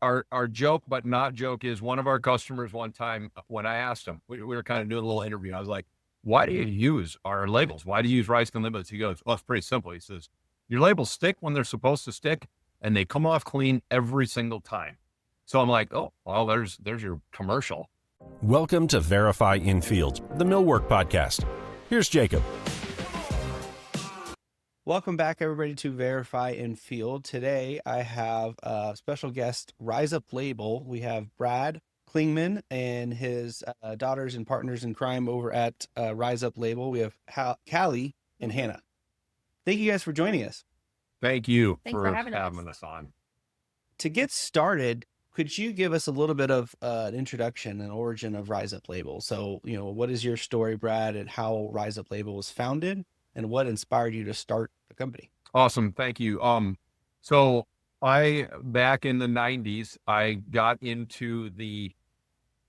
our joke, but not joke, is one of our customers one time when I asked him, we were kind of doing a little interview. I was like, "Why do you use our labels? Why do you use Rice and Limits?" He goes, "Well, it's pretty simple." He says, "Your labels stick when they're supposed to stick, and they come off clean every single time." So I'm like, "Oh, well, there's your commercial." Welcome to Verify Infield, the millwork podcast. Here's Jacob. Welcome back, everybody, to Verify Infield. Today, I have a special guest, Rise Up Label. We have Brad Klingman and his daughters and partners in crime over at Rise Up Label. We have Callie and Hannah. Thank you guys for joining us. Thank you Thanks for for having us on. To get started, could you give us a little bit of an introduction and origin of Rise Up Label? So, what is your story, Brad, and how Rise Up Label was founded, and what inspired you to start the company? Awesome. Thank you. So back in the 90s, I got into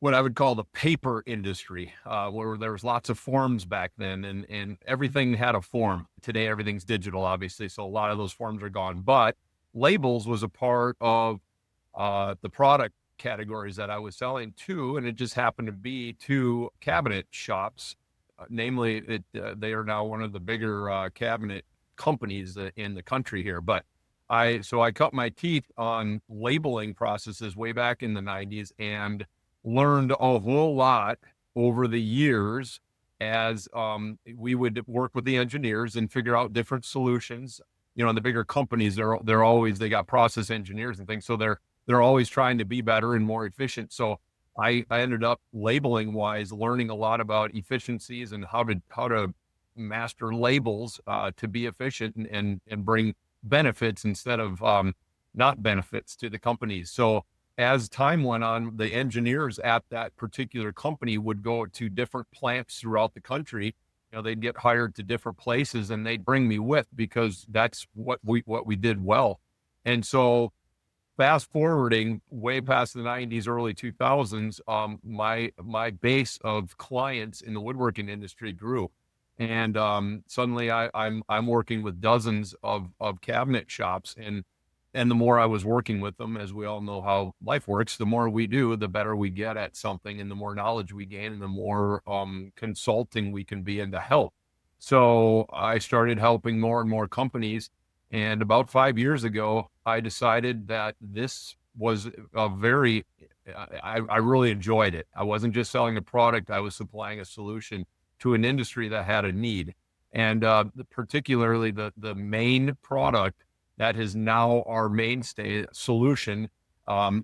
what I would call the paper industry, where there was lots of forms back then, and everything had a form. Today, everything's digital, obviously. So a lot of those forms are gone, but labels was a part of the product categories that I was selling to, and it just happened to be to cabinet shops. Namely, they are now one of the bigger cabinet companies in the country here. But I cut my teeth on labeling processes way back in the 90s and learned a whole lot over the years as we would work with the engineers and figure out different solutions. In the bigger companies, they got process engineers and things, so they're always trying to be better and more efficient. So I ended up labeling wise, learning a lot about efficiencies and how to master labels to be efficient and bring benefits instead of not benefits to the companies. So as time went on, the engineers at that particular company would go to different plants throughout the country. They'd get hired to different places, and they'd bring me with because that's what we did well. And so fast forwarding way past the 90s, early 2000s, my base of clients in the woodworking industry grew, and suddenly I'm working with dozens of cabinet shops, and the more I was working with them, as we all know how life works, the more we do, the better we get at something, and the more knowledge we gain, and the more consulting we can be into help. So I started helping more and more companies. And about 5 years ago, I decided that this was I really enjoyed it. I wasn't just selling a product, I was supplying a solution to an industry that had a need. And particularly the main product that is now our mainstay solution,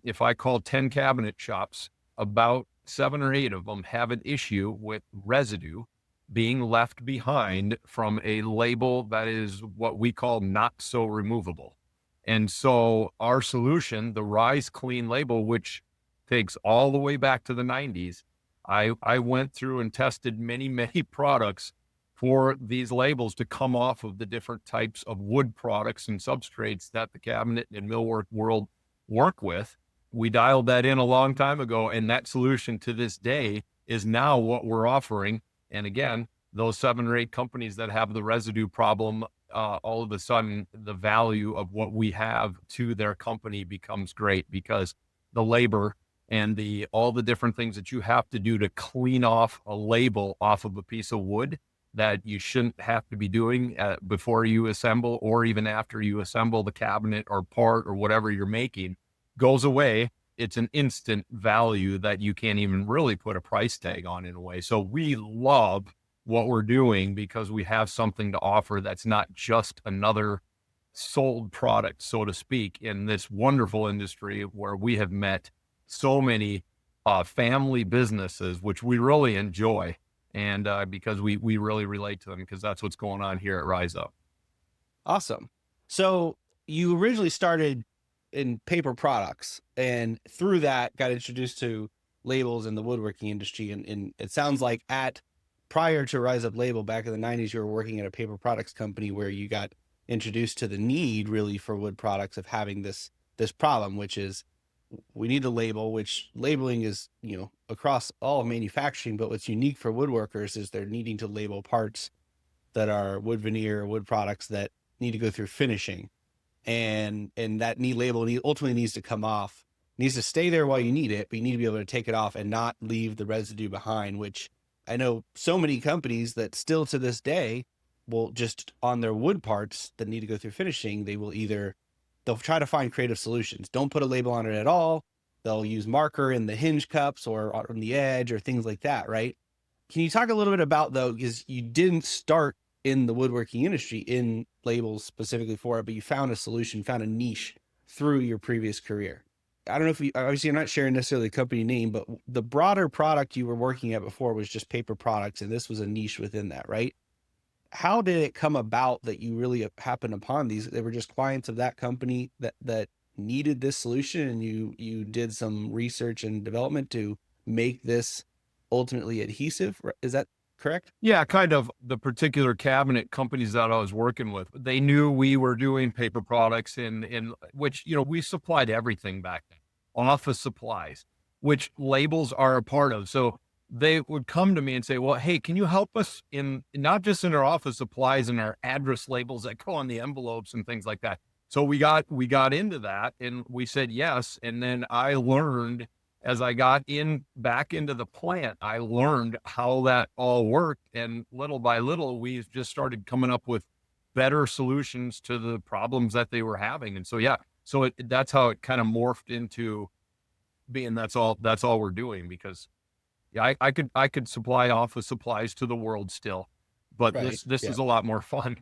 if I call 10 cabinet shops, about 7 or 8 of them have an issue with residue being left behind from a label that is what we call not so removable. And so our solution, the Rise Clean label, which takes all the way back to the 90s, I went through and tested many, many products for these labels to come off of the different types of wood products and substrates that the cabinet and millwork world work with. We dialed that in a long time ago, and that solution to this day is now what we're offering. And again, those 7 or 8 companies that have the residue problem, all of a sudden, the value of what we have to their company becomes great, because the labor and all the different things that you have to do to clean off a label off of a piece of wood that you shouldn't have to be doing before you assemble, or even after you assemble the cabinet or part or whatever you're making, goes away. It's an instant value that you can't even really put a price tag on in a way. So we love what we're doing because we have something to offer that's not just another sold product, so to speak, in this wonderful industry where we have met so many family businesses, which we really enjoy. And because we really relate to them, because that's what's going on here at Rise Up. Awesome. So you originally started in paper products, and through that got introduced to labels in the woodworking industry. And it sounds like prior to Rise Up Label back in the 90s, you were working at a paper products company where you got introduced to the need really for wood products of having this problem, which is we need a label, which labeling is, across all of manufacturing, but what's unique for woodworkers is they're needing to label parts that are wood veneer, wood products that need to go through finishing. And that label ultimately needs to come off needs to stay there while you need it, but you need to be able to take it off and not leave the residue behind, which I know so many companies that still to this day will just on their wood parts that need to go through finishing, they'll try to find creative solutions. Don't put a label on it at all. They'll use marker in the hinge cups or on the edge or things like that, right? Can you talk a little bit about, though, because you didn't start in the woodworking industry in labels specifically for it, but you found a solution, found a niche through your previous career. I don't know if obviously you're not sharing necessarily the company name, but the broader product you were working at before was just paper products, and this was a niche within that, right? How did it come about that you really happened upon these? They were just clients of that company that needed this solution, and you did some research and development to make this ultimately adhesive. Is that correct? Yeah, kind of. The particular cabinet companies that I was working with, they knew we were doing paper products in which, we supplied everything back then, office supplies, which labels are a part of. So they would come to me and say, well, hey, can you help us in not just in our office supplies and our address labels that go on the envelopes and things like that. So we got into that and we said yes. And then I learned as I got back into the plant, I learned how that all worked. And little by little, we just started coming up with better solutions to the problems that they were having. And so, yeah, that's how it kind of morphed into being, that's all we're doing, because yeah, I could supply office supplies to the world still, but Right. this is a lot more fun.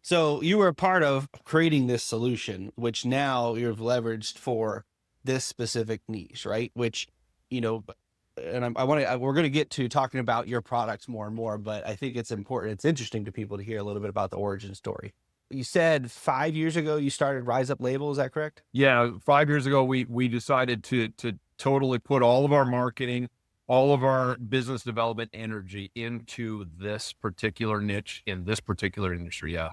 So you were a part of creating this solution, which now you've leveraged for this specific niche, right? Which, and we're going to get to talking about your products more and more, but I think it's important. It's interesting to people to hear a little bit about the origin story. You said 5 years ago, you started Rise Up Label. Is that correct? Yeah. 5 years ago, we decided to totally put all of our marketing, all of our business development energy into this particular niche in this particular industry. Yeah.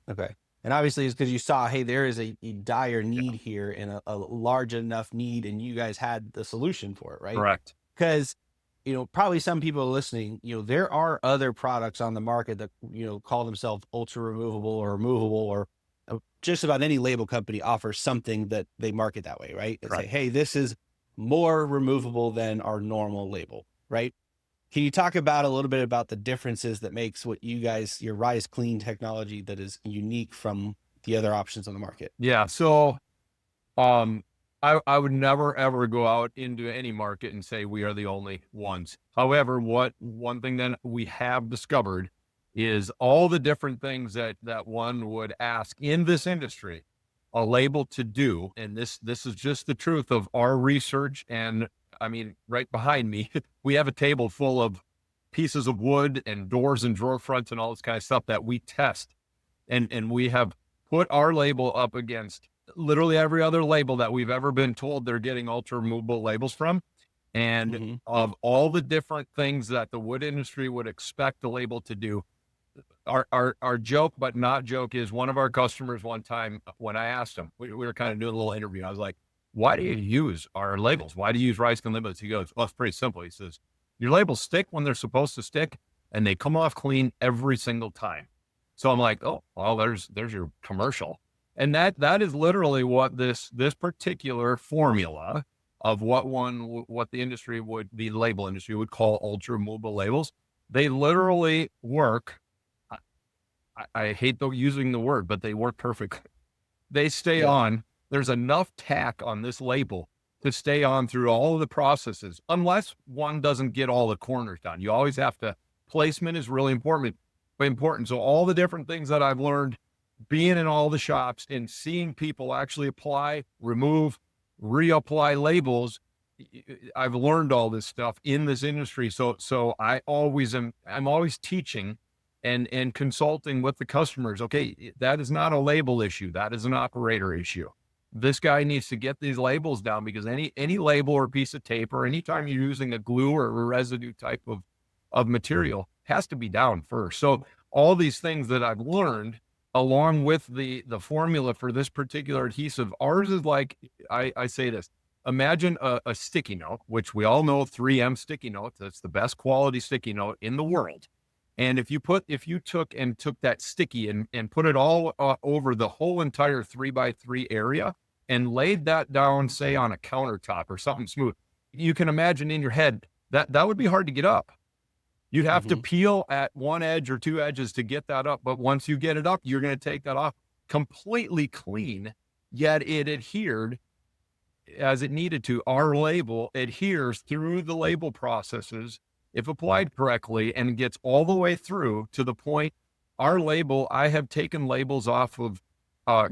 Okay. And obviously it's because you saw, hey, there is a dire need here and a large enough need, and you guys had the solution for it, right? Correct. Because, probably some people listening, there are other products on the market that, call themselves ultra removable or removable, or just about any label company offers something that they market that way, right? They say, hey, this is more removable than our normal label, right? Can you talk about a little bit about the differences that makes what your Rise Clean technology that is unique from the other options on the market? Yeah. So, I would never, ever go out into any market and say we are the only ones. However, one thing that we have discovered is all the different things that one would ask in this industry a label to do. And this is just the truth of our research. And I mean, right behind me, we have a table full of pieces of wood and doors and drawer fronts and all this kind of stuff that we test. And we have put our label up against literally every other label that we've ever been told they're getting ultra removable labels from. And of all the different things that the wood industry would expect the label to do, our joke, but not joke, is one of our customers one time, when I asked him, we were kind of doing a little interview. I was like, why do you use our labels? Why do you use Rise Clean labels? He goes, well, it's pretty simple. He says, your labels stick when they're supposed to stick, and they come off clean every single time. So I'm like, oh, well, there's your commercial. And that is literally what this particular formula of what the label industry would call ultra removable labels. They literally work. I hate using the word, but they work perfectly. They stay on. There's enough tack on this label to stay on through all of the processes, unless one doesn't get all the corners done. You always have to, placement is really important. So all the different things that I've learned being in all the shops and seeing people actually apply, remove, reapply labels, I've learned all this stuff in this industry. So I'm always teaching and consulting with the customers. Okay, that is not a label issue. That is an operator issue. This guy needs to get these labels down, because any label or piece of tape, or anytime you're using a glue or a residue type of material, has to be down first. So all these things that I've learned, along with the formula for this particular adhesive, ours is like, I say this, imagine a sticky note, which we all know 3M sticky note, that's the best quality sticky note in the world. And if you took that sticky and put it all over the whole entire 3x3 area, and laid that down, say on a countertop or something smooth, you can imagine in your head that would be hard to get up. You'd have to peel at one edge or two edges to get that up. But once you get it up, you're going to take that off completely clean, yet it adhered as it needed to. Our label adheres through the label processes if applied correctly, and gets all the way through to the point. Our label, I have taken labels off of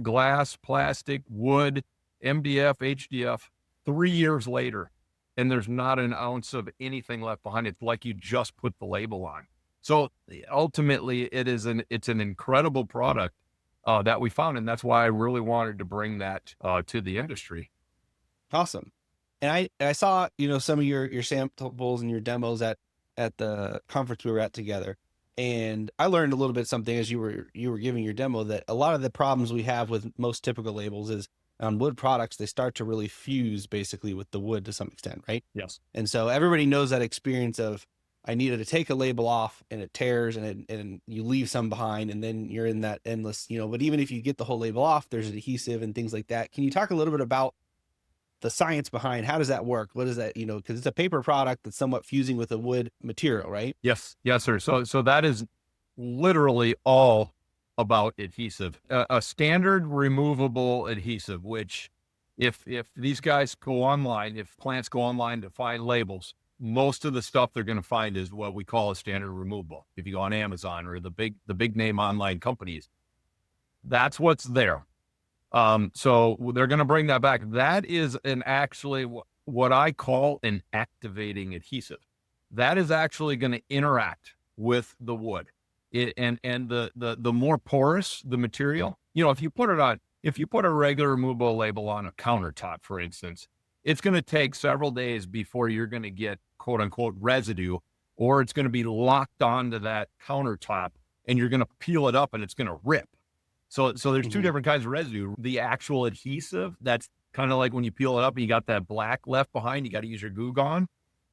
glass, plastic, wood, MDF, HDF 3 years later, and there's not an ounce of anything left behind. It's like you just put the label on. So ultimately, it's an incredible product that we found, and that's why I really wanted to bring that to the industry. Awesome. And I saw, some of your samples and your demos at the conference we were at together. And I learned a little bit something as you were giving your demo, that a lot of the problems we have with most typical labels is on wood products, they start to really fuse basically with the wood to some extent, right? Yes. And so everybody knows that experience of, I needed to take a label off and it tears and you leave some behind, and then you're in that endless, but even if you get the whole label off, there's adhesive and things like that. Can you talk a little bit about the science behind how does that work? What is that, because it's a paper product that's somewhat fusing with a wood material, right? Yes, sir. So that is literally all about adhesive, a standard removable adhesive, which if these guys go online, if plants go online to find labels, most of the stuff they're going to find is what we call a standard removable. If you go on Amazon or the big name online companies, that's what's there. So they're going to bring that back. That is actually what I call an activating adhesive. That is actually going to interact with the wood. And the more porous the material, if you put a regular removable label on a countertop, for instance, it's going to take several days before you're going to get quote unquote residue, or it's going to be locked onto that countertop and you're going to peel it up and it's going to rip. So there's two different kinds of residue. The actual adhesive, that's kind of like when you peel it up and you got that black left behind, you got to use your Goo Gone.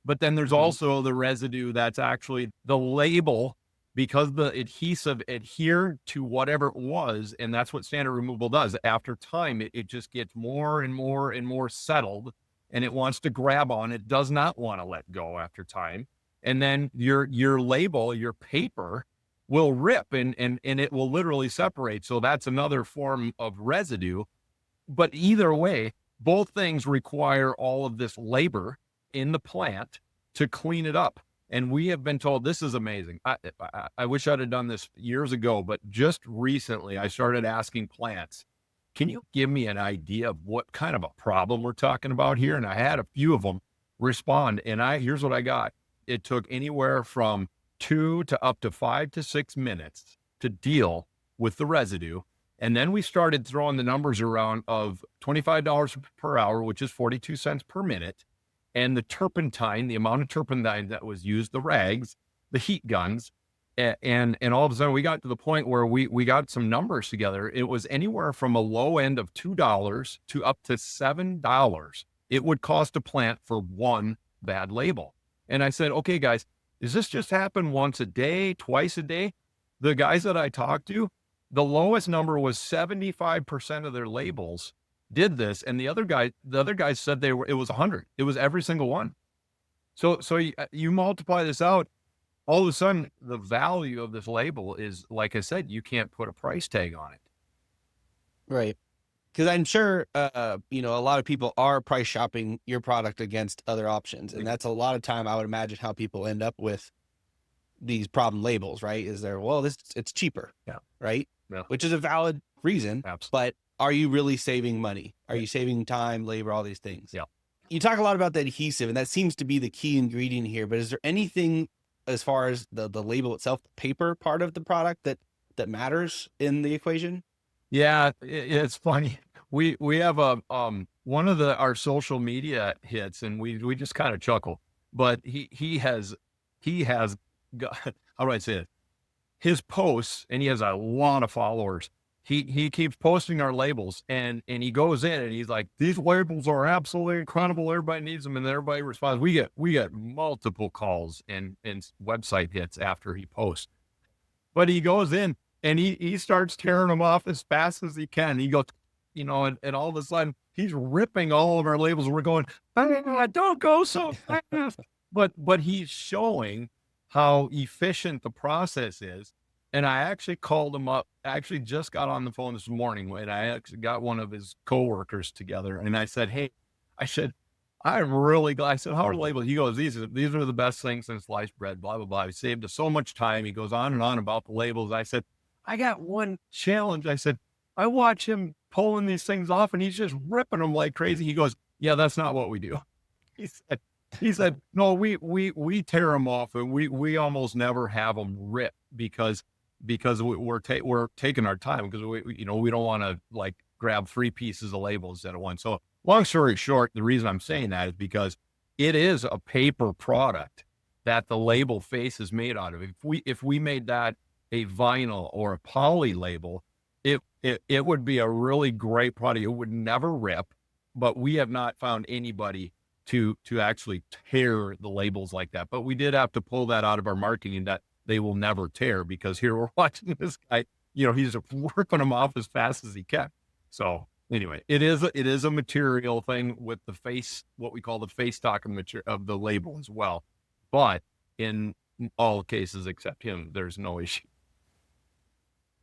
But then there's also the residue that's actually the label, because the adhesive adhered to whatever it was. And that's what standard removable does. After time, it just gets more and more and more settled, and it wants to grab on. It does not want to let go after time. And then your label, your paper, will rip and it will literally separate. So that's another form of residue. But either way, both things require all of this labor in the plant to clean it up. And we have been told, this is amazing. I wish I'd have done this years ago, but just recently I started asking plants, can you give me an idea of what kind of a problem we're talking about here? And I had a few of them respond, and here's what I got. It took anywhere from 2 to up to 5 to 6 minutes to deal with the residue. And then we started throwing the numbers around of $25 per hour, which is 42 cents per minute. And the turpentine, the amount of turpentine that was used, the rags, the heat guns. And all of a sudden we got to the point where we got some numbers together. It was anywhere from a low end of $2 to up to $7. It would cost a plant for one bad label. And I said, okay, guys, does this just happen once a day, twice a day? The guys that I talked to, the lowest number was 75% of their labels did this. And the other guys said it was 100. It was every single one. So you multiply this out, all of a sudden the value of this label is, like I said, you can't put a price tag on it. Right. Because I'm sure, a lot of people are price shopping your product against other options. And that's a lot of time, I would imagine, how people end up with these problem labels, right? Is there, it's cheaper. Yeah. Right. Yeah. Which is a valid reason. Absolutely. But are you really saving money? Are you saving time, labor, all these things? Yeah. You talk a lot about the adhesive, and that seems to be the key ingredient here. But is there anything as far as the label itself, the paper part of the product that matters in the equation? Yeah, it's funny. We have one of our social media hits, and we just kind of chuckle. But he has got, how do I say it? His posts, and he has a lot of followers. He keeps posting our labels, and he goes in and he's like, these labels are absolutely incredible. Everybody needs them, and everybody responds. We get multiple calls and website hits after he posts. But he goes in and he starts tearing them off as fast as he can. He goes, and all of a sudden he's ripping all of our labels. We're going, don't go so fast. But he's showing how efficient the process is. And I actually called him up. I actually just got on the phone this morning and I actually got one of his coworkers together. And I said, hey, I said, I'm really glad. I said, how are the labels? He goes, these are the best things since sliced bread, blah, blah, blah. He saved us so much time. He goes on and on about the labels. I said, I got one challenge. I said, I watch him pulling these things off and he's just ripping them like crazy. He goes, yeah, that's not what we do. He said, no, we tear them off and we almost never have them rip because we're taking our time because we don't want to like grab 3 pieces of labels at once. So long story short, the reason I'm saying that is because it is a paper product that the label face is made out of. If we made that a vinyl or a poly label, it would be a really great product. It would never rip, but we have not found anybody to actually tear the labels like that. But we did have to pull that out of our marketing that they will never tear because here we're watching this guy, he's working them off as fast as he can. So anyway, it is a material thing with the face, what we call the face stock of the label as well. But in all cases except him, there's no issue.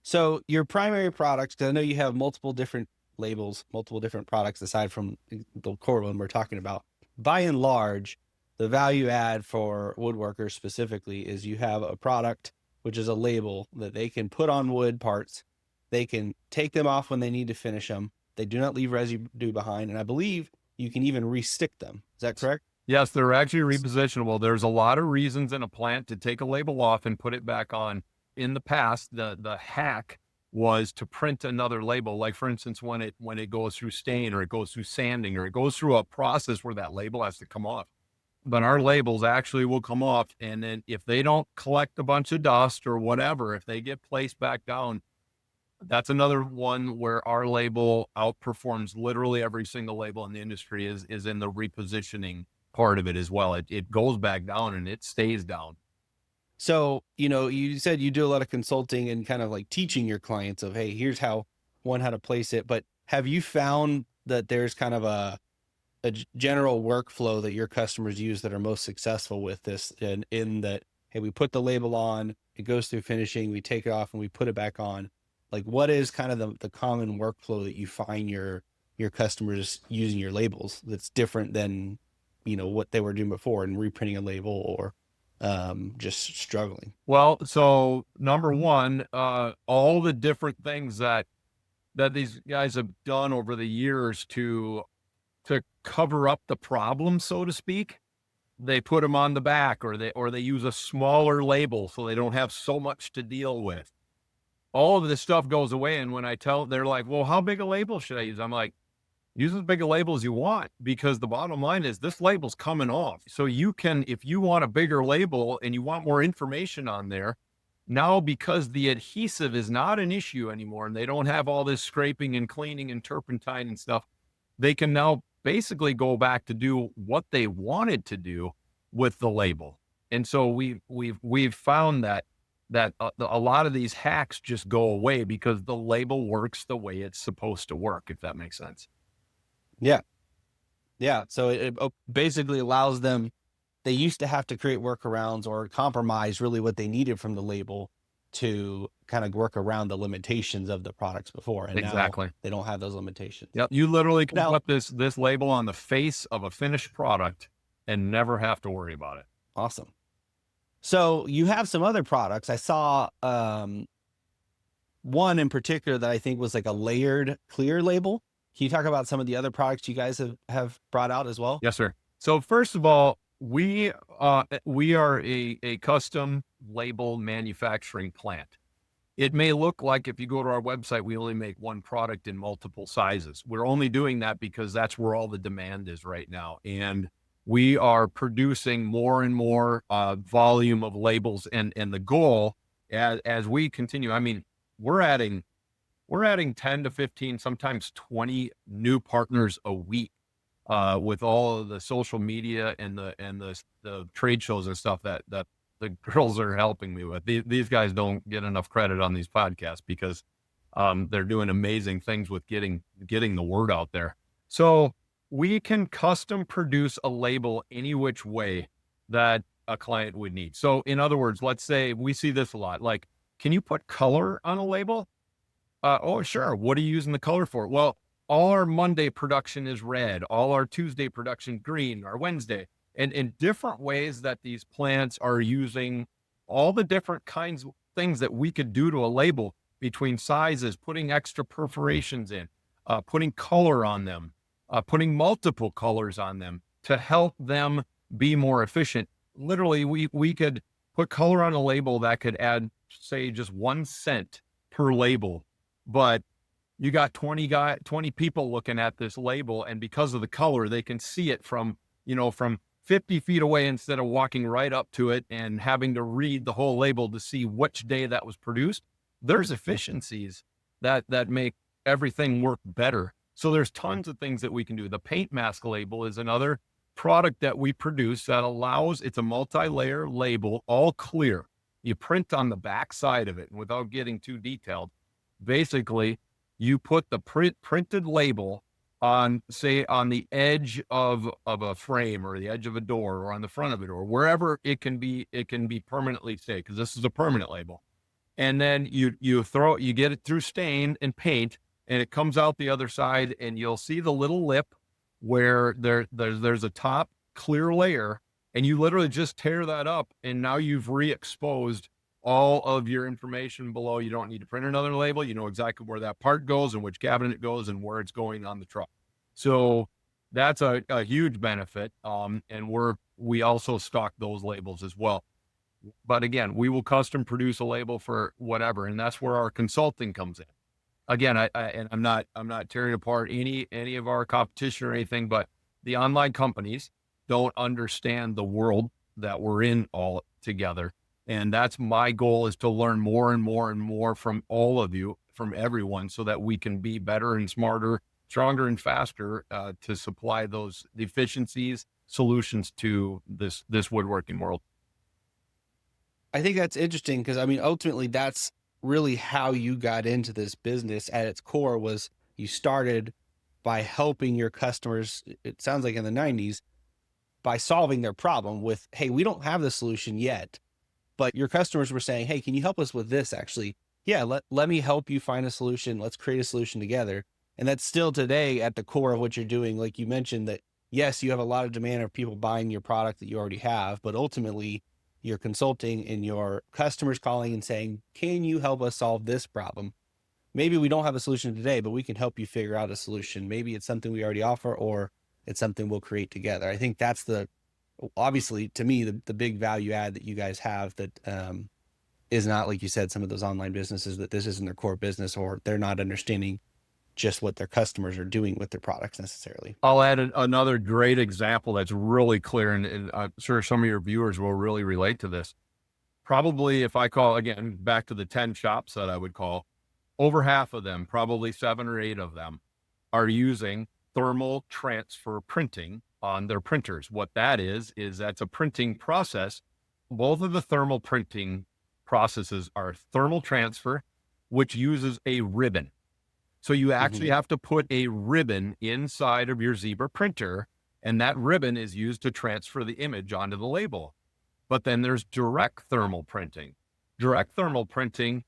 So your primary products, because I know you have multiple different labels, multiple different products aside from the core one we're talking about. By and large, the value add for woodworkers specifically is you have a product, which is a label that they can put on wood parts. They can take them off when they need to finish them. They do not leave residue behind. And I believe you can even restick them. Is that correct? Yes, they're actually repositionable. There's a lot of reasons in a plant to take a label off and put it back on. In the past, the hack was to print another label. Like for instance, when it goes through stain or it goes through sanding or it goes through a process where that label has to come off. But our labels actually will come off. And then if they don't collect a bunch of dust or whatever, if they get placed back down, that's another one where our label outperforms literally every single label in the industry is in the repositioning part of it as well. It goes back down and it stays down. So, you said you do a lot of consulting and kind of like teaching your clients of, hey, here's how to place it. But have you found that there's kind of a general workflow that your customers use that are most successful with this and in that, hey, we put the label on, it goes through finishing, we take it off and we put it back on. Like what is kind of the common workflow that you find your customers using your labels that's different than, what they were doing before and reprinting a label or just struggling? Well, so number one, all the different things that these guys have done over the years to cover up the problem, so to speak, they put them on the back or they use a smaller label so they don't have so much to deal with. All of this stuff goes away. And when they're like, well, how big a label should I use? I'm like, use as big a label as you want, because the bottom line is this label's coming off. So you can, if you want a bigger label and you want more information on there, now because the adhesive is not an issue anymore and they don't have all this scraping and cleaning and turpentine and stuff, they can now basically go back to do what they wanted to do with the label. And so we've found that a lot of these hacks just go away because the label works the way it's supposed to work, if that makes sense. Yeah. Yeah. So it basically allows them, they used to have to create workarounds or compromise really what they needed from the label to kind of work around the limitations of the products before. And exactly. Now they don't have those limitations. Yep. You literally can put this label on the face of a finished product and never have to worry about it. Awesome. So you have some other products. I saw one in particular that I think was like a layered clear label. Can you talk about some of the other products you guys have brought out as well? Yes, sir. So first of all, we are a custom label manufacturing plant. It may look like if you go to our website, we only make one product in multiple sizes. We're only doing that because that's where all the demand is right now. And we are producing more and more volume of labels. And the goal as we continue, I mean, we're adding 10 to 15, sometimes 20 new partners a week with all of the social media and the trade shows and stuff that the girls are helping me with. These guys don't get enough credit on these podcasts because They're doing amazing things with getting the word out there. So we can custom produce a label any which way that a client would need. So in other words, let's say we see this a lot, like, can you put color on a label? Oh, sure. What are you using the color for? Well, all our Monday production is red, all our Tuesday production green, our Wednesday, and in different ways that these plants are using all the different kinds of things that we could do to a label between sizes, putting extra perforations in, putting color on them, putting multiple colors on them to help them be more efficient. Literally, we could put color on a label that could add, say, just 1 cent per label, but you got 20 people looking at this label, and because of the color, they can see it from 50 feet away instead of walking right up to it and having to read the whole label to see which day that was produced. There's efficiencies that make everything work better. So there's tons of things that we can do. The paint mask label is another product that we produce that allows, it's a multi-layer label, all clear. You print on the back side of it, and without getting too detailed, basically you put the printed label on, say, on the edge of a frame or the edge of a door or on the front of it or wherever it can be permanently stayed, because this is a permanent label. And then you get it through stain and paint, and it comes out the other side, and you'll see the little lip where there's a top clear layer, and you literally just tear that up, and now you've re-exposed all of your information below. You don't need to print another label. You know exactly where that part goes and which cabinet it goes and where it's going on the truck. So that's a huge benefit. And we also stock those labels as well. But again, we will custom produce a label for whatever, and that's where our consulting comes in. Again, I'm not tearing apart any of our competition or anything, but the online companies don't understand the world that we're in all together. And that's my goal, is to learn more and more and more from all of you, from everyone, so that we can be better and smarter, stronger and faster to supply those efficiencies, solutions to this woodworking world. I think that's interesting because, I mean, ultimately that's really how you got into this business at its core. Was you started by helping your customers, it sounds like in the 90s, by solving their problem with, hey, we don't have the solution yet, but your customers were saying, hey, can you help us with this? Actually, yeah, let me help you find a solution. Let's create a solution together. And that's still today at the core of what you're doing. Like you mentioned that, yes, you have a lot of demand of people buying your product that you already have, but ultimately you're consulting and your customers calling and saying, can you help us solve this problem? Maybe we don't have a solution today, but we can help you figure out a solution. Maybe it's something we already offer, or it's something we'll create together. I think that's obviously to me, the big value add that you guys have that is not, like you said, some of those online businesses that this isn't their core business, or they're not understanding just what their customers are doing with their products necessarily. I'll add another great example that's really clear, and I'm sure some of your viewers will really relate to this. Probably if I call, again, back to the 10 shops that I would call, over half of them, probably 7 or 8 of them, are using thermal transfer printing on their printers. What that is that's a printing process. Both of the thermal printing processes are thermal transfer, which uses a ribbon. So you actually have to put a ribbon inside of your Zebra printer, and that ribbon is used to transfer the image onto the label. But then there's direct thermal printing. Direct thermal printing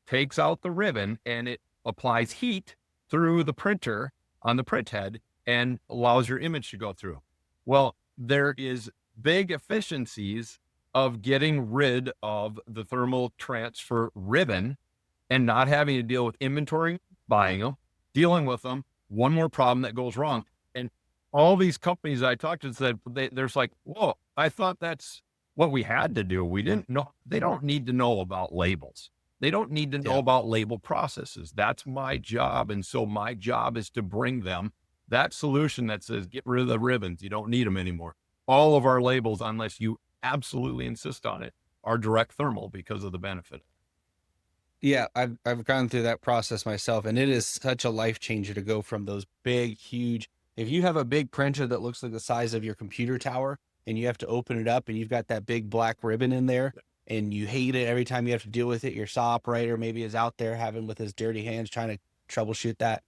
takes out the ribbon and it applies heat through the printer on the print head and allows your image to go through. Well, there is big efficiencies of getting rid of the thermal transfer ribbon and not having to deal with inventory, buying them, dealing with them, one more problem that goes wrong. And all these companies I talked to said, there's like, whoa, I thought that's what we had to do. We didn't know. They don't need to know about labels. They don't need to know about label processes. That's my job. And so my job is to bring them that solution that says, get rid of the ribbons. You don't need them anymore. All of our labels, unless you absolutely insist on it, are direct thermal because of the benefit. Yeah, I've gone through that process myself, and it is such a life changer to go from those big, huge. If you have a big printer that looks like the size of your computer tower, and you have to open it up, and you've got that big black ribbon in there, and you hate it every time you have to deal with it. Your saw operator maybe is out there having with his dirty hands trying to troubleshoot that.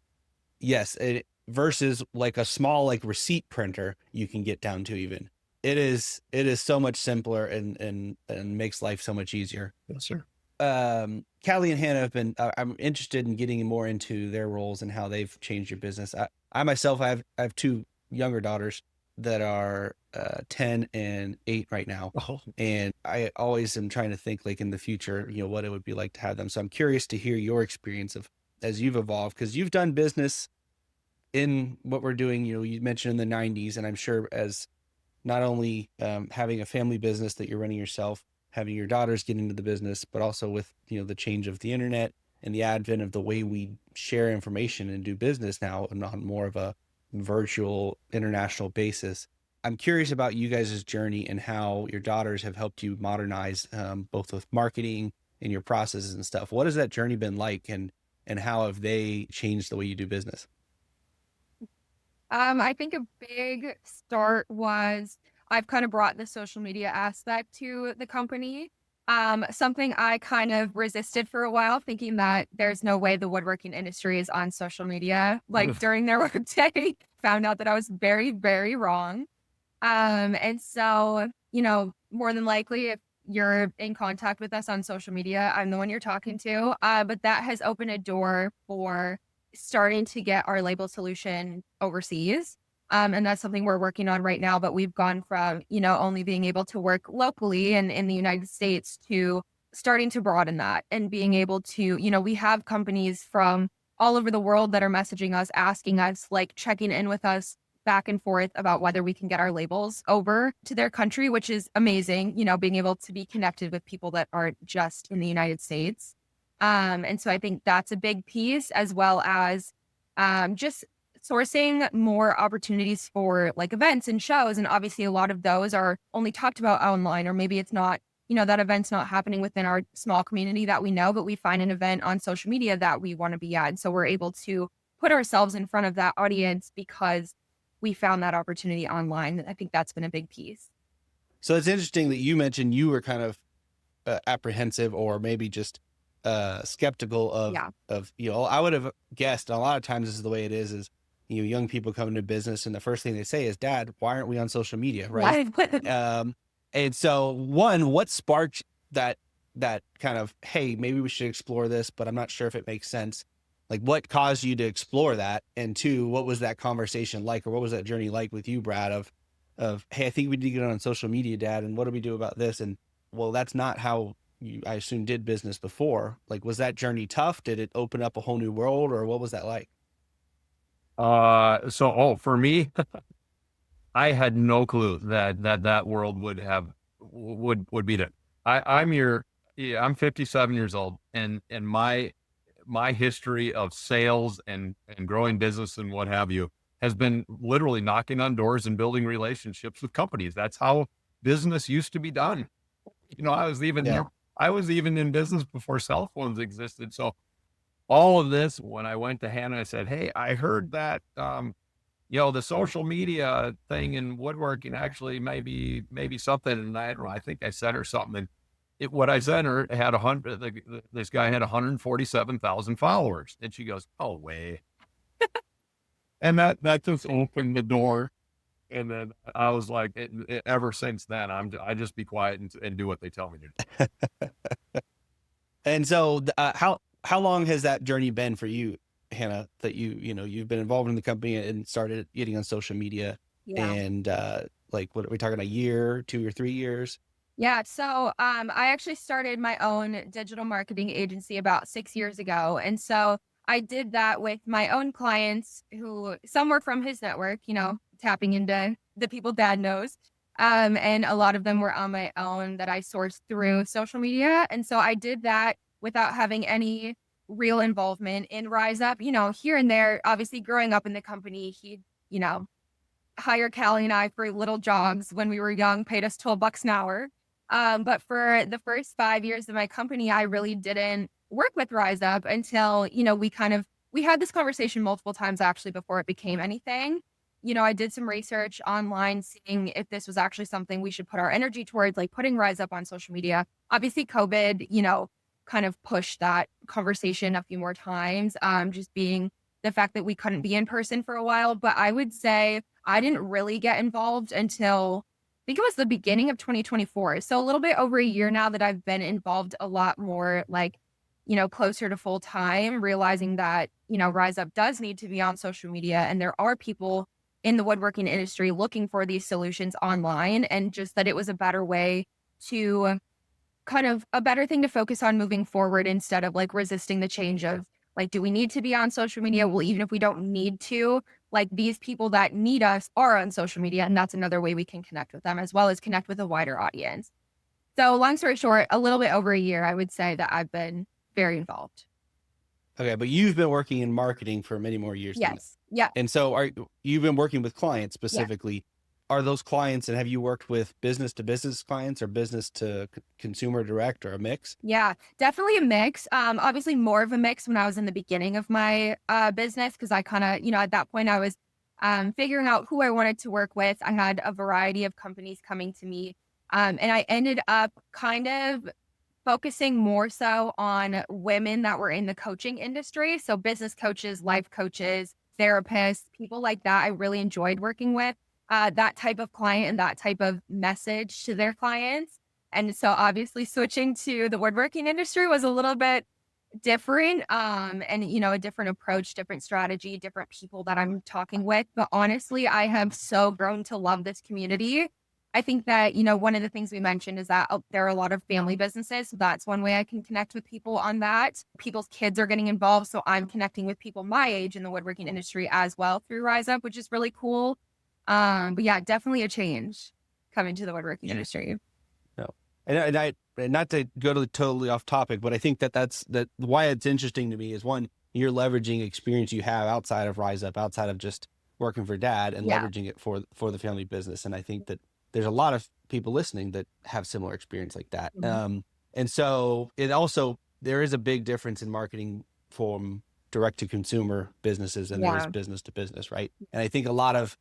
Yes, it versus like a small like receipt printer you can get down to even. It is so much simpler and makes life so much easier. Yes, sir. Kalli and Hannah have been, I'm interested in getting more into their roles and how they've changed your business. I myself, I have two younger daughters that are 10 and 8 right now. Oh, And I always am trying to think like in the future, what it would be like to have them. So I'm curious to hear your experience of as you've evolved, because you've done business in what we're doing. You mentioned in the 90s, and I'm sure as not only having a family business that you're running yourself, having your daughters get into the business, but also with, the change of the internet and the advent of the way we share information and do business now on more of a virtual international basis. I'm curious about you guys' journey and how your daughters have helped you modernize both with marketing and your processes and stuff. What has that journey been like, and how have they changed the way you do business? I think a big start was I've kind of brought the social media aspect to the company. Something I kind of resisted for a while, thinking that there's no way the woodworking industry is on social media. Like during their workday, found out that I was very, very wrong. And so, more than likely, if you're in contact with us on social media, I'm the one you're talking to. But that has opened a door for starting to get our label solution overseas. And that's something we're working on right now. But we've gone from, only being able to work locally and in the United States to starting to broaden that and being able to, we have companies from all over the world that are messaging us, asking us, like checking in with us back and forth about whether we can get our labels over to their country, which is amazing, being able to be connected with people that aren't just in the United States. And so I think that's a big piece, as well as just sourcing more opportunities for like events and shows. And obviously a lot of those are only talked about online, or maybe it's not, that event's not happening within our small community that we know, but we find an event on social media that we want to be at. And so we're able to put ourselves in front of that audience because we found that opportunity online. I think that's been a big piece. So it's interesting that you mentioned you were kind of apprehensive, or maybe just skeptical of, I would have guessed, and a lot of times this is the way it is, young people come into business and the first thing they say is, Dad, why aren't we on social media? Right. And so what sparked that kind of, hey, maybe we should explore this, but I'm not sure if it makes sense. Like, what caused you to explore that? And two, what was that conversation like, or what was that journey like with you, Brad, of, hey, I think we need to get on social media, Dad. And what do we do about this? And well, that's not how you, I assume, did business before. Like, was that journey tough? Did it open up a whole new world, or what was that like? For me, I had no clue that world would be that. I'm 57 years old, and my history of sales and growing business and what have you has been literally knocking on doors and building relationships with companies. That's how business used to be done. I was even in business before cell phones existed. So all of this, when I went to Hannah, I said, hey, I heard that, the social media thing in woodworking actually maybe something. And I think I sent her something. And what I sent her had this guy had 147,000 followers. And she goes, oh, way. And that just opened the door. And then I was like, ever since then, I just be quiet and do what they tell me to do. And so how long has that journey been for you, Hannah, that you've been involved in the company and started getting on social media? Yeah. And like, what are we talking, a year, 2 or 3 years? Yeah. So I actually started my own digital marketing agency about 6 years ago. And so I did that with my own clients, who some were from his network, tapping into the people Dad knows. And a lot of them were on my own that I sourced through social media. And so I did that without having any real involvement in Rise Up, here and there. Obviously, growing up in the company, he'd, hire Callie and I for little jobs when we were young, paid us $12 an hour. But for the first 5 years of my company, I really didn't work with Rise Up until, we had this conversation multiple times actually before it became anything. I did some research online, seeing if this was actually something we should put our energy towards, like putting Rise Up on social media. Obviously, COVID, kind of pushed that conversation a few more times, just being the fact that we couldn't be in person for a while. But I would say I didn't really get involved until I think it was the beginning of 2024. So a little bit over a year now that I've been involved a lot more, like, closer to full time, realizing that, Rise Up does need to be on social media. And there are people in the woodworking industry looking for these solutions online, and just that it was a better way to kind of a better thing to focus on moving forward, instead of like resisting the change of like, do we need to be on social media? Well, even if we don't need to, like, these people that need us are on social media. And that's another way we can connect with them, as well as connect with a wider audience. So long story short, a little bit over a year, I would say that I've been very involved. Okay, but you've been working in marketing for many more years than that. Yes. Yeah. And so you've been working with clients specifically. Are those clients, and have you worked with business to business clients or business to consumer direct, or a mix? Yeah, definitely a mix. Obviously more of a mix when I was in the beginning of my business, because I kind of, at that point I was figuring out who I wanted to work with. I had a variety of companies coming to me, and I ended up kind of focusing more so on women that were in the coaching industry. So business coaches, life coaches, therapists, people like that. I really enjoyed working with that type of client and that type of message to their clients. And so obviously switching to the woodworking industry was a little bit different, and, a different approach, different strategy, different people that I'm talking with. But honestly, I have so grown to love this community. I think that, one of the things we mentioned is that there are a lot of family businesses. So that's one way I can connect with people on that. People's kids are getting involved. So I'm connecting with people my age in the woodworking industry as well through Rise Up, which is really cool. But yeah, definitely a change coming to the woodworking industry. No. And I not to go totally off topic, but I think that's why it's interesting to me is, one, you're leveraging experience you have outside of Rise Up, outside of just working for dad, and leveraging it for the family business. And I think that there's a lot of people listening that have similar experience like that. Mm-hmm. And so there is a big difference in marketing from direct to consumer businesses, and there is business to business, right? And I think a lot of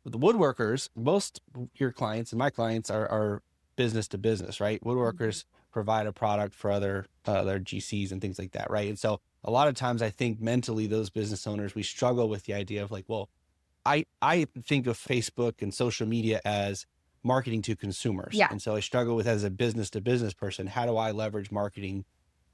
the woodworkers, most your clients and my clients are business to business, right? Woodworkers provide a product for other GCs and things like that, right? And so a lot of times I think mentally those business owners, we struggle with the idea of like, well, I think of Facebook and social media as marketing to consumers. Yeah. And so I struggle with, as a business to business person, how do I leverage marketing?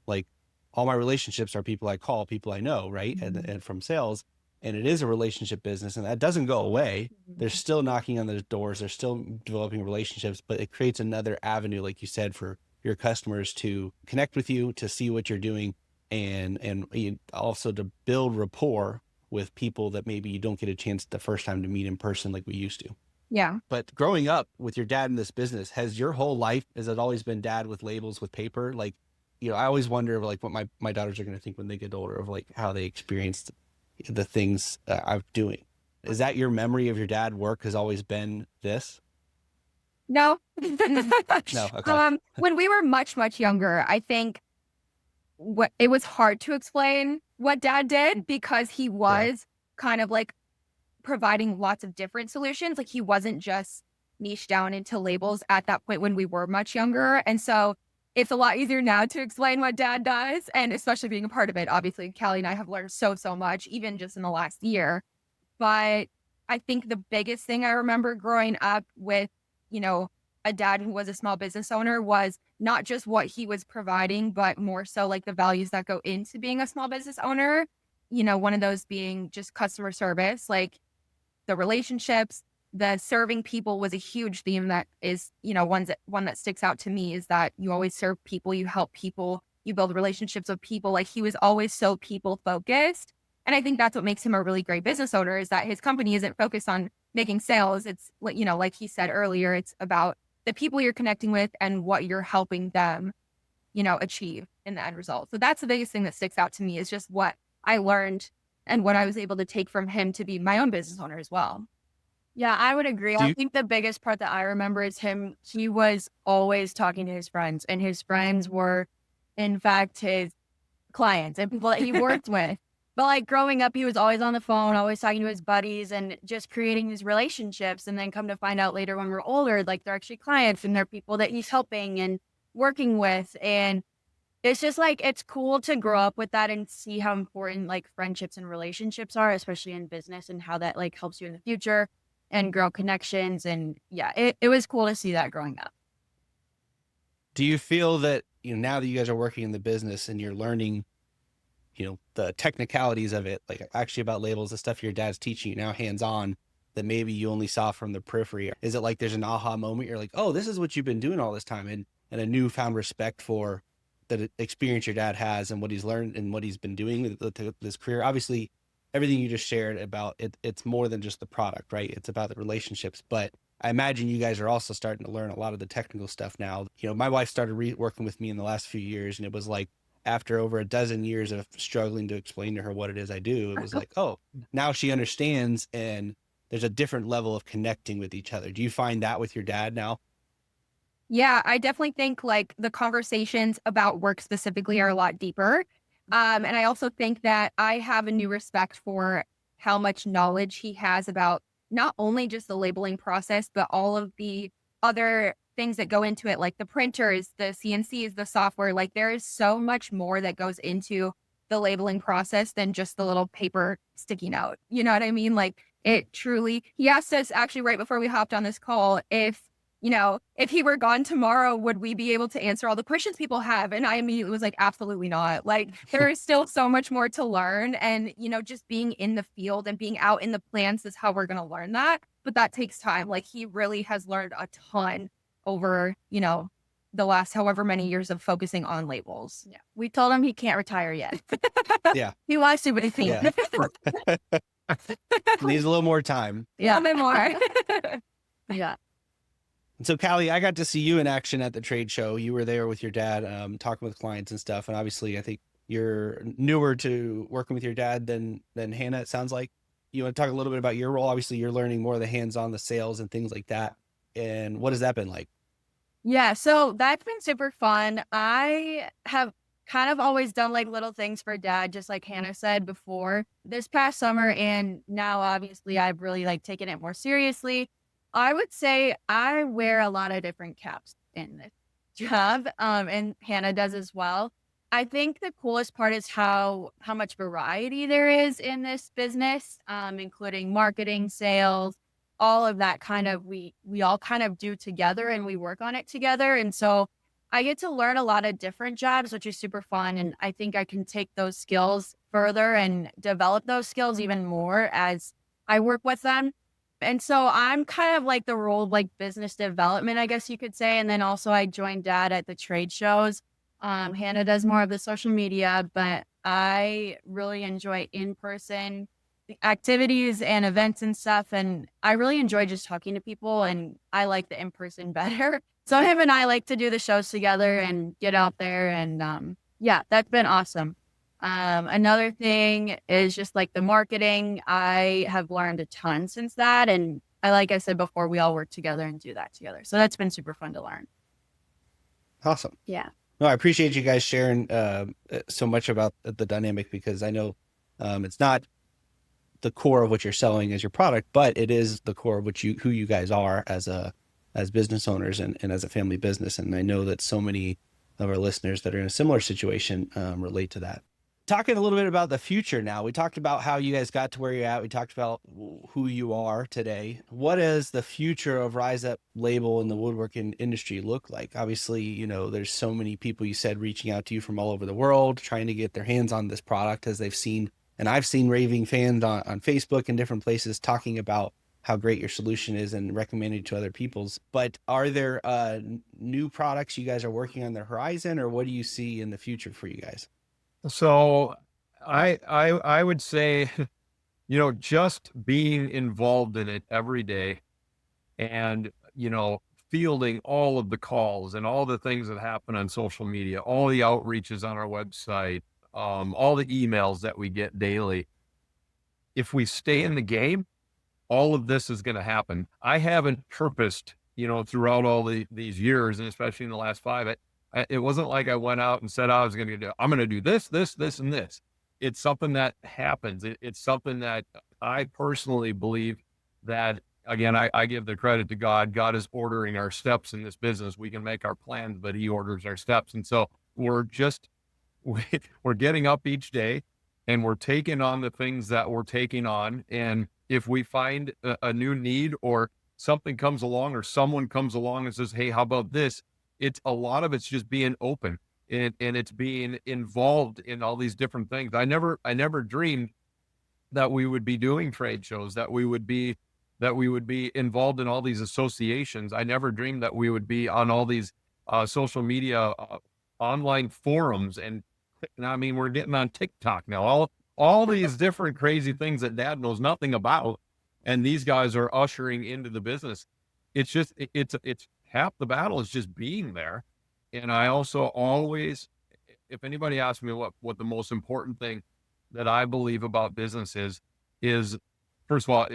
Like, all my relationships are people I call, people I know, right? And from sales. And it is a relationship business, and that doesn't go away. They're still knocking on those doors. They're still developing relationships, but it creates another avenue, like you said, for your customers to connect with you, to see what you're doing, and also to build rapport with people that maybe you don't get a chance the first time to meet in person like we used to. Yeah. But growing up with your dad in this business, has your whole life, has it always been dad with labels, with paper? Like, I always wonder like what my daughters are going to think when they get older, of like how they experienced the things I'm doing. Is that your memory of your dad work has always been this? No. No. Okay. When we were much, much younger, I think it was hard to explain what dad did, because he was kind of like providing lots of different solutions. Like, he wasn't just niche down into labels at that point when we were much younger. And so it's a lot easier now to explain what dad does, and especially being a part of it. Obviously, Callie and I have learned so much, even just in the last year. But I think the biggest thing I remember growing up with, a dad who was a small business owner, was not just what he was providing, but more so like the values that go into being a small business owner. One of those being just customer service, like the relationships. The serving people was a huge theme that is, one that sticks out to me, is that you always serve people, you help people, you build relationships with people. Like, he was always so people focused. And I think that's what makes him a really great business owner, is that his company isn't focused on making sales. It's, like he said earlier, it's about the people you're connecting with and what you're helping them, achieve in the end result. So that's the biggest thing that sticks out to me, is just what I learned and what I was able to take from him to be my own business owner as well. Yeah, I would agree. I think the biggest part that I remember is he was always talking to his friends, and his friends were, in fact, his clients and people that he worked with. But like growing up, he was always on the phone, always talking to his buddies and just creating these relationships. And then come to find out later when we're older, like they're actually clients and they're people that he's helping and working with. And it's just like, it's cool to grow up with that and see how important like friendships and relationships are, especially in business, and how that like helps you in the future and grow connections. And yeah, it was cool to see that growing up. Do you feel that, now that you guys are working in the business and you're learning, the technicalities of it, like actually about labels, the stuff your dad's teaching you now hands-on that maybe you only saw from the periphery? Is it like there's an aha moment? You're like, oh, this is what you've been doing all this time, and a newfound respect for the experience your dad has and what he's learned and what he's been doing with this career. Obviously, everything you just shared about it, it's more than just the product, right? It's about the relationships. But I imagine you guys are also starting to learn a lot of the technical stuff now. My wife started working with me in the last few years, and it was like, after over a dozen years of struggling to explain to her what it is I do, it was like, oh, now she understands, and there's a different level of connecting with each other. Do you find that with your dad now? Yeah, I definitely think like the conversations about work specifically are a lot deeper. And I also think that I have a new respect for how much knowledge he has about not only just the labeling process, but all of the other things that go into it, like the printers, the CNCs, the software. Like there is so much more that goes into the labeling process than just the little paper sticking out. You know what I mean? Like it truly, he asked us actually right before we hopped on this call, if he were gone tomorrow, would we be able to answer all the questions people have? And I immediately was like, absolutely not. Like there is still so much more to learn. And, just being in the field and being out in the plants is how we're going to learn that. But that takes time. Like he really has learned a ton over, the last however many years of focusing on labels. Yeah. We told him he can't retire yet. Yeah. He wants to, but he can't. Yeah. Needs a little more time. Yeah. A little bit more. Yeah. And so, Callie, I got to see you in action at the trade show. You were there with your dad, talking with clients and stuff. And obviously, I think you're newer to working with your dad than Hannah, it sounds like. You want to talk a little bit about your role? Obviously, you're learning more of the hands-on, the sales and things like that. And what has that been like? Yeah, so that's been super fun. I have kind of always done like little things for dad, just like Hannah said before this past summer. And now obviously I've really like taken it more seriously. I would say I wear a lot of different caps in this job, and Hannah does as well. I think the coolest part is how much variety there is in this business, including marketing, sales, all of that kind of we all kind of do together and we work on it together. And so I get to learn a lot of different jobs, which is super fun. And I think I can take those skills further and develop those skills even more as I work with them. And so I'm kind of like the role of like business development, I guess you could say. And then also I joined dad at the trade shows. Hannah does more of the social media, but I really enjoy in-person activities and events and stuff. And I really enjoy just talking to people, and I like the in-person better. So him and I like to do the shows together and get out there. And yeah, that's been awesome. Another thing is just like the marketing. I have learned a ton since that. And like I said before, we all work together and do that together. So that's been super fun to learn. Awesome. Yeah. No, I appreciate you guys sharing so much about the dynamic, because I know it's not the core of what you're selling as your product, but it is the core of who you guys are as business owners and as a family business. And I know that so many of our listeners that are in a similar situation relate to that. Talking a little bit about the future now, we talked about how you guys got to where you're at. We talked about who you are today. What does the future of Rise Up Label in the woodworking industry look like? Obviously, there's so many people, you said, reaching out to you from all over the world, trying to get their hands on this product as they've seen. And I've seen raving fans on Facebook and different places talking about how great your solution is and recommending it to other people's. But are there new products you guys are working on the horizon, or what do you see in the future for you guys? So I would say, just being involved in it every day and, fielding all of the calls and all the things that happen on social media, all the outreaches on our website, all the emails that we get daily. If we stay in the game, all of this is going to happen. I haven't purposed, throughout all these years, and especially in the last 5, it wasn't like I went out and said I'm going to do this, this, this, and this. it's something that happens. It's something that I personally believe that, again, I give the credit to God. God is ordering our steps in this business. We can make our plans, but he orders our steps. And so we're just, we're getting up each day and we're taking on the things that we're taking on. And if we find a new need or something comes along or someone comes along and says, hey, how about this? It's a lot of it's just being open and it's being involved in all these different things. I never dreamed that we would be doing trade shows, that we would be involved in all these associations. I never dreamed that we would be on all these social media, online forums. And I mean, we're getting on TikTok now, all these different crazy things that dad knows nothing about. And these guys are ushering into the business. It's just, it's half the battle is just being there. And I also always, if anybody asks me what the most important thing that I believe about business is first of all,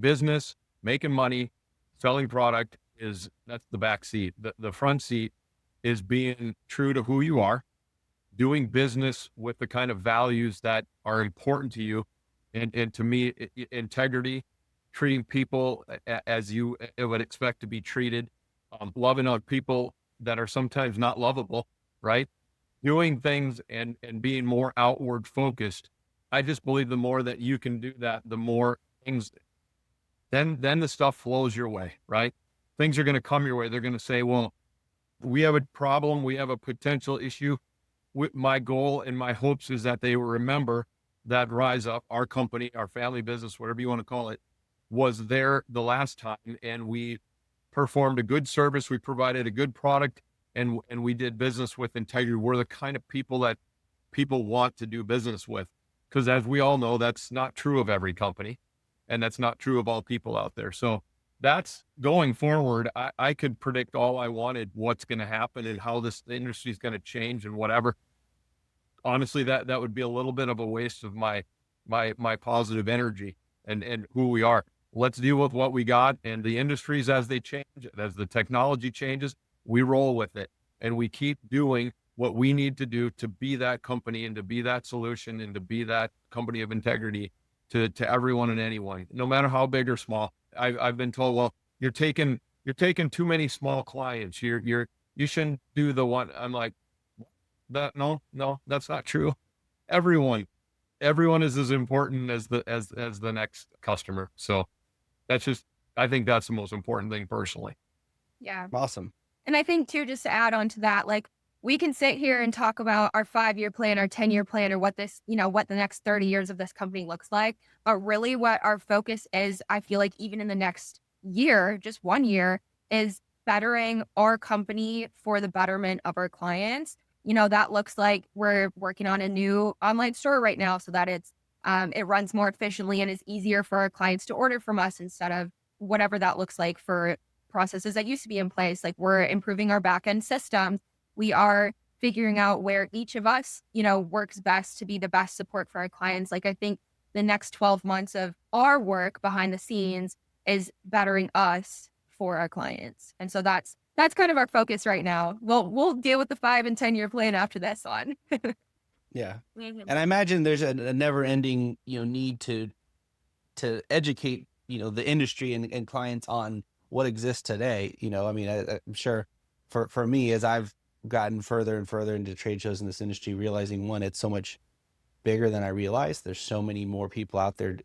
business, making money, selling product that's the back seat. The front seat is being true to who you are, doing business with the kind of values that are important to you. And to me, integrity, treating people as you would expect to be treated, loving other people that are sometimes not lovable, right? Doing things and being more outward focused. I just believe the more that you can do that, the more things, then the stuff flows your way, right? Things are going to come your way. They're going to say, well, we have a problem. We have a potential issue. My goal and my hopes is that they will remember that Rise Up, our company, our family business, whatever you want to call it, was there the last time. And we performed a good service. We provided a good product and we did business with integrity. We're the kind of people that people want to do business with. Because as we all know, that's not true of every company. And that's not true of all people out there. So that's going forward. I could predict all I wanted, what's going to happen and how this industry is going to change and whatever. Honestly, that would be a little bit of a waste of my positive energy and who we are. Let's deal with what we got and the industries as they change, as the technology changes, we roll with it and we keep doing what we need to do to be that company and to be that solution and to be that company of integrity to everyone and anyone, no matter how big or small. I've been told, well, you're taking too many small clients. You shouldn't do the one. I'm like, no, that's not true. Everyone is as important as the next customer. So I think that's the most important thing personally. Yeah. Awesome. And I think too, just to add on to that, like we can sit here and talk about our 5-year plan, our 10-year plan, or what the next 30 years of this company looks like. But really what our focus is, I feel like even in the next year, just 1 year, is bettering our company for the betterment of our clients. That looks like we're working on a new online store right now so that it runs more efficiently and is easier for our clients to order from us instead of whatever that looks like for processes that used to be in place. Like we're improving our back end systems. We are figuring out where each of us, works best to be the best support for our clients. Like I think the next 12 months of our work behind the scenes is bettering us for our clients. And so that's kind of our focus right now. We'll deal with the 5 and 10-year plan after this one. Yeah. And I imagine there's a never ending, need to educate, the industry and clients on what exists today. I'm sure for me, as I've gotten further and further into trade shows in this industry, realizing one, it's so much bigger than I realized. There's so many more people out there,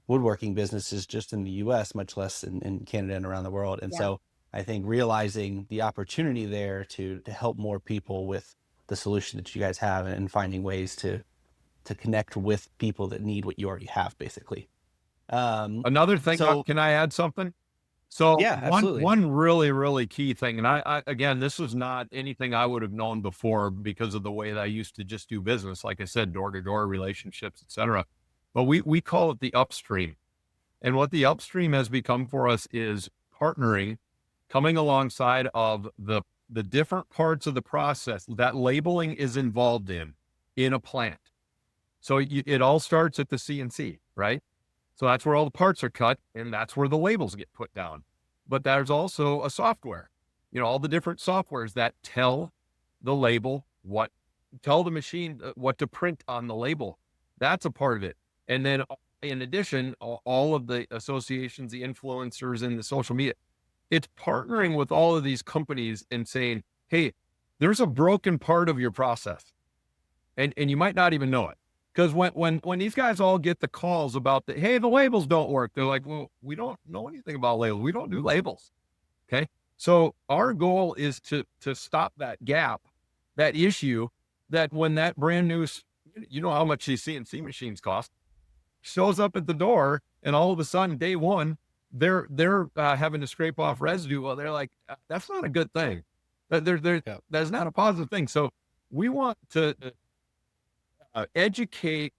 woodworking businesses just in the US, much less in Canada and around the world. And so I think realizing the opportunity there to help more people with the solution that you guys have and finding ways to connect with people that need what you already have, basically. Another thing, can I add something? So yeah, absolutely. One really, really key thing, and I again, this was not anything I would have known before because of the way that I used to just do business, like I said, door-to-door relationships, etc. But we call it the upstream. And what the upstream has become for us is partnering, coming alongside of the different parts of the process that labeling is involved in a plant. So it all starts at the CNC, right? So that's where all the parts are cut and that's where the labels get put down. But there's also a software, all the different softwares that tell the label what tell the machine what to print on the label. That's a part of it. And then in addition, all of the associations, the influencers, and the social media, it's partnering with all of these companies and saying, hey, there's a broken part of your process. And you might not even know it. Because when these guys all get the calls about hey, the labels don't work, they're like, well, we don't know anything about labels. We don't do labels. Okay. So our goal is to stop that gap, that issue, that when that brand new, you know how much these CNC machines cost, shows up at the door, and all of a sudden, day one, they're having to scrape off residue. Well, they're like, that's not a good thing. That's not a positive thing. So we want to educate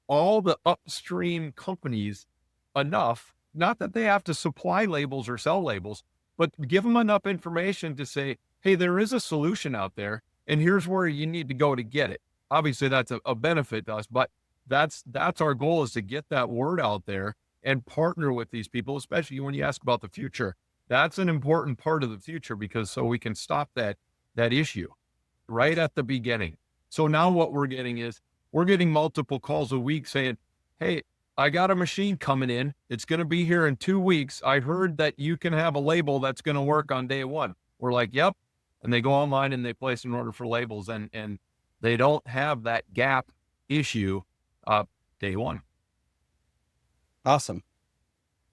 all the upstream companies enough, not that they have to supply labels or sell labels, but give them enough information to say, hey, there is a solution out there, and here's where you need to go to get it. Obviously, that's a benefit to us, but that's our goal, is to get that word out there and partner with these people, especially when you ask about the future. That's an important part of the future, because so we can stop that issue right at the beginning. So now what we're getting multiple calls a week saying, hey, I got a machine coming in. It's going to be here in 2 weeks. I heard that you can have a label that's going to work on day one. We're like, yep. And they go online and they place an order for labels, and they don't have that gap issue day one. Awesome.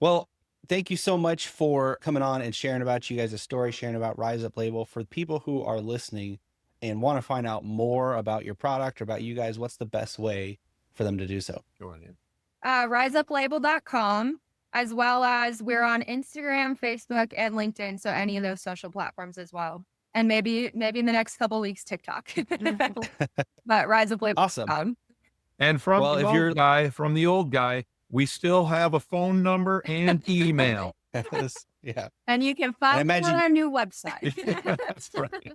Well, thank you so much for coming on and sharing about you guys' story, sharing about Rise Up Label. For people who are listening and want to find out more about your product or about you guys, what's the best way for them to do so? Go on in. riseuplabel.com, as well as we're on Instagram, Facebook, and LinkedIn. So any of those social platforms as well. And maybe in the next couple of weeks, TikTok. But riseuplabel.com. Awesome. And from the old guy, we still have a phone number and email. Yeah. And you can find it on our new website. That's right.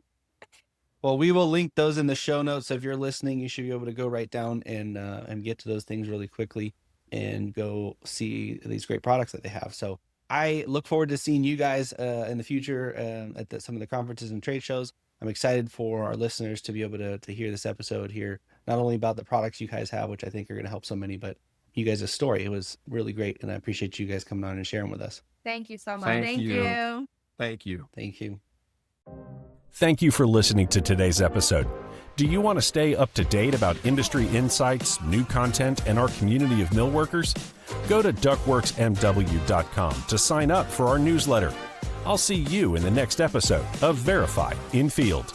Well, we will link those in the show notes. So if you're listening, you should be able to go right down and get to those things really quickly and go see these great products that they have. So I look forward to seeing you guys in the future at some of the conferences and trade shows. I'm excited for our listeners to be able to hear this episode here, not only about the products you guys have, which I think are going to help so many, but you guys' story. It was really great, and I appreciate you guys coming on and sharing with us. Thank you so much. Thank you. Thank you. Thank you for listening to today's episode. Do you want to stay up to date about industry insights, new content, and our community of millworkers? Go to ductworksmw.com to sign up for our newsletter. I'll see you in the next episode of Verify Infield.